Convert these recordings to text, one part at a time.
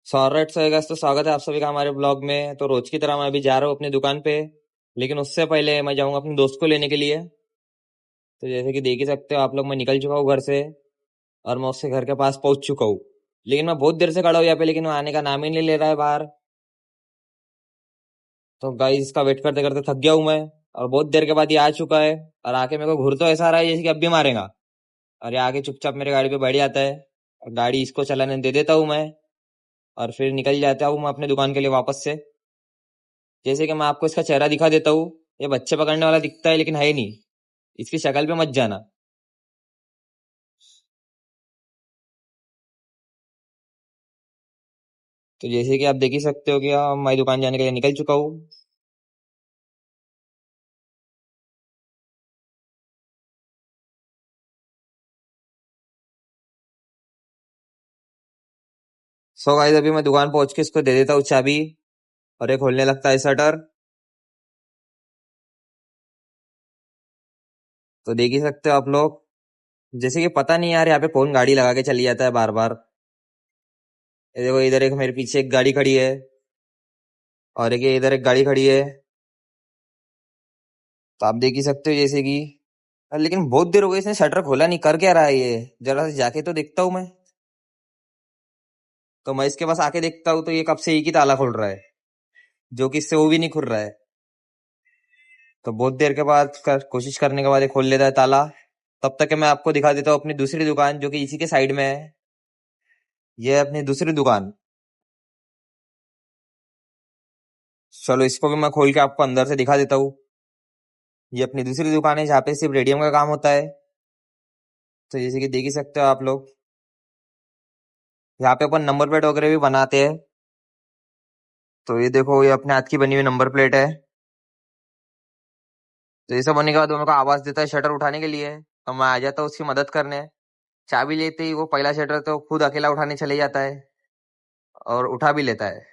सॉरेट so guys, तो स्वागत है आप सभी का हमारे ब्लॉग में। तो रोज की तरह मैं अभी जा रहा हूँ अपनी दुकान पे, लेकिन उससे पहले मैं जाऊंगा अपने दोस्त को लेने के लिए। तो जैसे कि देख ही सकते हो आप लोग, मैं निकल चुका हूँ घर से और मैं उसके घर के पास पहुंच चुका हूँ। लेकिन मैं बहुत देर से खड़ा हूँ यहाँ पे, लेकिन वो आने का नाम ही नहीं ले रहा है बाहर। तो गाइस इसका वेट करते करते थक गया हूँ मैं, और बहुत देर के बाद ये आ चुका है। और आके मेरे को घूर तो ऐसा आ रहा है जैसे कि अब भी मारेगा। और ये आके चुपचाप मेरे गाड़ी पे बैठ जाता है और गाड़ी इसको चलाने दे देता हूँ मैं, और फिर निकल जाता हूँ मैं अपने दुकान के लिए वापस से। जैसे कि मैं आपको इसका चेहरा दिखा देता हूँ। ये बच्चे पकड़ने वाला दिखता है लेकिन है नहीं। इसकी शक्ल पे मत जाना। तो जैसे कि आप देख ही सकते हो कि मैं दुकान जाने के लिए निकल चुका हूँ। सो गाइस, अभी मैं दुकान पहुंच के इसको दे देता हूँ चाबी, और ये खोलने लगता है शटर। तो देख ही सकते हो आप लोग, जैसे कि पता नहीं यार यहाँ पे कौन गाड़ी लगा के चली जाता है बार बार। ये देखो, इधर एक मेरे पीछे एक गाड़ी खड़ी है, और एक ये इधर एक गाड़ी खड़ी है। तो आप देख ही सकते हो जैसे कि, लेकिन बहुत देर हो गई इसने शटर खोला नहीं। कर क्या रहा है ये? जरा से जाके तो देखता हूँ मैं। तो मैं इसके पास आके देखता हूँ, तो ये कब से एक ही ताला खोल रहा है, जो कि इससे वो भी नहीं खुल रहा है। तो बहुत देर के बाद कोशिश करने के बाद ये खोल लेता है ताला। तब तक के मैं आपको दिखा देता हूँ अपनी दूसरी दुकान, जो कि इसी के साइड में है। ये है अपनी दूसरी दुकान। चलो इसको भी मैं खोल के आपको अंदर से दिखा देता हूँ। ये अपनी दूसरी दुकान है जहाँ पे सिर्फ रेडियम का काम होता है। तो जैसे कि देख ही सकते हो आप लोग, यहाँ पे अपन नंबर प्लेट वगैरह भी बनाते हैं। तो ये देखो, ये अपने हाथ की बनी हुई नंबर प्लेट है। तो ये सब होने के बाद वो मेरे को आवाज देता है शटर उठाने के लिए। तो मैं आ जाता हूँ उसकी मदद करने। चाबी लेते ही वो पहला शटर तो खुद अकेला उठाने चले जाता है, और उठा भी लेता है।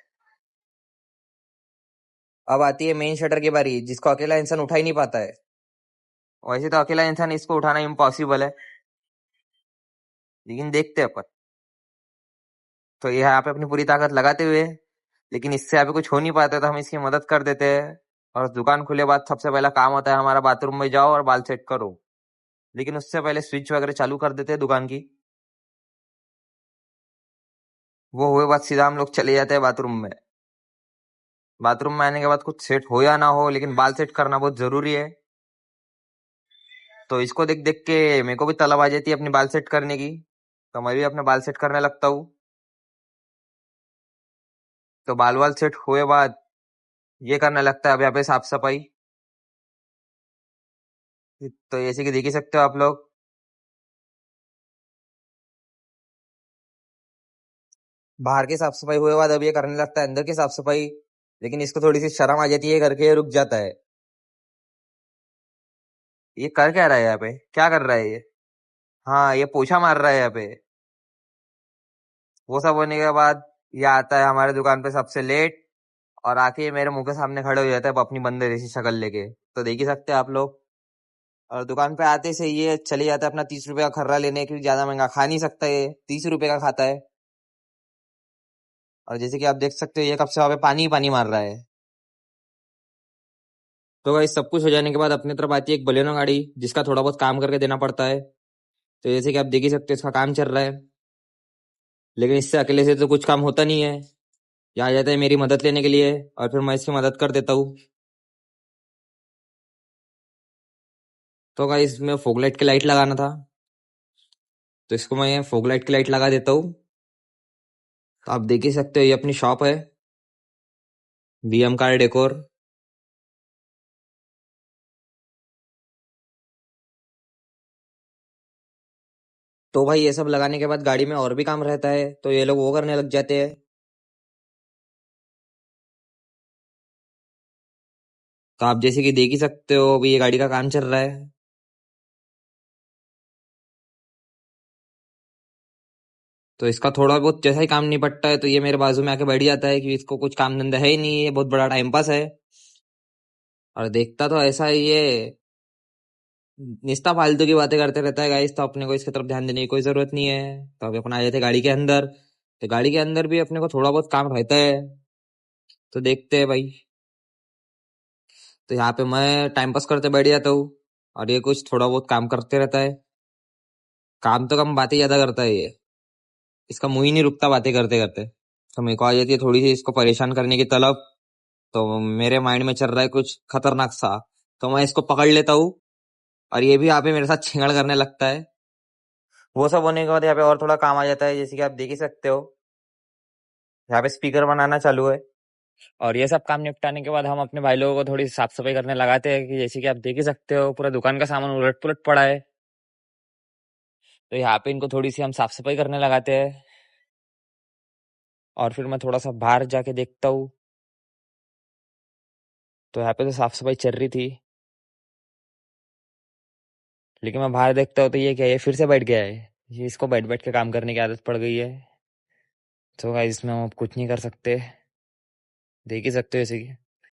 अब आती है मेन शटर की बारी, जिसको अकेला इंसान उठा ही नहीं पाता है। वैसे तो अकेला इंसान इसको उठाना इम्पॉसिबल है, लेकिन देखते हैं अपन। तो ये यहाँ पे अपनी पूरी ताकत लगाते हुए, लेकिन इससे यहाँ पे कुछ हो नहीं पाता, तो हम इसकी मदद कर देते हैं। और दुकान खुले बाद सबसे पहला काम होता है हमारा, बाथरूम में जाओ और बाल सेट करो। लेकिन उससे पहले स्विच वगैरह चालू कर देते हैं दुकान की। वो हुए बाद सीधा हम लोग चले जाते हैं बाथरूम में। बाथरूम में आने के बाद कुछ सेट हो या ना हो, लेकिन बाल सेट करना बहुत जरूरी है। तो इसको देख देख के मेरे को भी तलब आ जाती है अपनी बाल सेट करने की। तो मैं भी अपने बाल सेट करने लगता हूँ। तो बाल वाल सेट हुए बाद ये करने लगता है अब यहाँ पे साफ सफाई। तो जैसे कि देख ही सकते हो आप लोग, बाहर की साफ सफाई हुए बाद अब ये करने लगता है अंदर की साफ सफाई। लेकिन इसको थोड़ी सी शर्म आ जाती है करके, रुक जाता है। ये कर क्या रहा है यहाँ पे? क्या कर रहा है ये? हाँ, ये पोछा मार रहा है यहाँ पे। वो सब होने के बाद ये आता है हमारे दुकान पे सबसे लेट, और आके ये मेरे मुंह के सामने खड़े हो जाता है अपनी बंदे जैसी शक्ल लेके। तो देख ही सकते हैं आप लोग। और दुकान पे आते से ये चले जाता है अपना 30 रुपए का खर्रा लेने, क्योंकि ज्यादा महंगा खा नहीं सकता, ये 30 रुपए का खाता है। और जैसे कि आप देख सकते हो, ये कब से वहां पे पानी ही पानी मार रहा है। तो भाई सब कुछ हो जाने के बाद अपनी तरफ आती है एक बलेनो गाड़ी, जिसका थोड़ा बहुत काम करके देना पड़ता है। तो जैसे कि आप देख ही सकते हो, इसका काम चल रहा है। लेकिन इससे अकेले से तो कुछ काम होता नहीं है। ये आ जाता है मेरी मदद लेने के लिए, और फिर मैं इसकी मदद कर देता हूँ। तो भाई इसमें फोगलाइट की लाइट लगाना था, तो इसको मैं फोगलाइट की लाइट लगा देता हूँ। तो आप देख ही सकते हो, ये अपनी शॉप है, बीएम कार डेकोर। तो भाई ये सब लगाने के बाद गाड़ी में और भी काम रहता है, तो ये लोग वो करने लग जाते हैं। तो आप जैसे कि देख ही सकते हो, अभी ये गाड़ी का काम चल रहा है। तो इसका थोड़ा बहुत जैसा ही काम निपटता है, तो ये मेरे बाजू में आके बैठ जाता है, कि इसको कुछ काम धंधा है ही नहीं, ये बहुत बड़ा टाइम पास है। और देखता तो ऐसा ही ये निस्ता फालतू की बातें करते रहता है गाइस। तो अपने को इसकी तरफ ध्यान देने की कोई जरूरत नहीं है। तो अभी अपन आ जाते हैं गाड़ी के अंदर। तो गाड़ी के अंदर भी अपने को थोड़ा बहुत काम रहता है, तो देखते हैं भाई। तो यहाँ पे मैं टाइम पास करते बैठ जाता हूँ, और ये कुछ थोड़ा बहुत काम करते रहता है। काम तो कम, बातें ज्यादा करता है ये। इसका मुंह ही नहीं रुकता बातें करते करते। तो मेरे को आ जाती है थोड़ी सी इसको परेशान करने की तलब। तो मेरे माइंड में चल रहा है कुछ खतरनाक सा, तो मैं इसको पकड़ लेता हूँ, और ये भी यहाँ पे मेरे साथ छेड़ करने लगता है। वो सब होने के बाद यहाँ पे और थोड़ा काम आ जाता है, जैसे कि आप देख ही सकते हो। यहाँ पे स्पीकर बनाना चालू है, और ये सब काम निपटाने के बाद हम अपने भाई लोगों को थोड़ी साफ सफाई करने लगाते हैं, कि जैसे कि आप देख ही सकते हो पूरा दुकान का सामान उलट पुलट पड़ा है। तो यहाँ पे इनको थोड़ी सी हम साफ सफाई करने लगाते हैं, और फिर मैं थोड़ा सा बाहर जाके देखता हूँ। तो यहाँ पे तो साफ सफाई चल रही थी, लेकिन मैं बाहर देखता हूँ तो ये क्या है, ये फिर से बैठ गया है। ये इसको बैठ बैठ के काम करने की आदत पड़ गई है। तो गाइस इसमें हम अब कुछ नहीं कर सकते, देख ही सकते हो जैसे कि